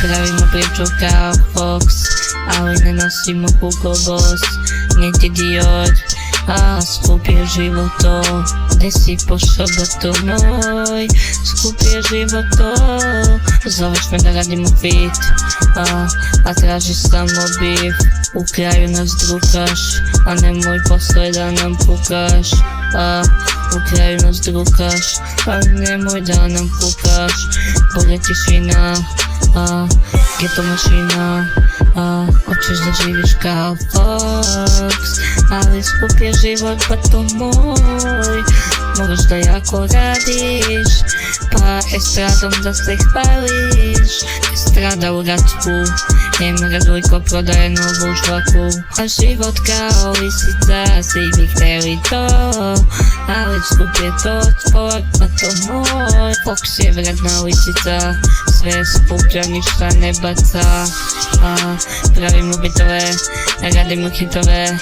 Pravimo priču kao Fox, ali ne nosimo Hugo Boss, niti Dior. Skup je život to, gde si pošao goto moj, skup je život to. Zoveš me da radimo fit, a tražiš samo bif. U kraju nas drukaš, a nemoj posle da nam pukaš. U kraju nas drukaš, a nemoj da nam pukaš. Bolje tišina, geto mašina. Hoćeš da živiš kao Fox, ali skup je život bato moj. Moraš da jako radiš, pa estradom da se hvališ. Estrada u Račku, Emra Dujko prodaje novu žvaku. A život kao lisica, svi bi hteli to, ali skup je to tvoj, bato moj. Fox je vredna lisica, sve skuplja, ništa ne baca. Pravimo bitove, radimo hitove.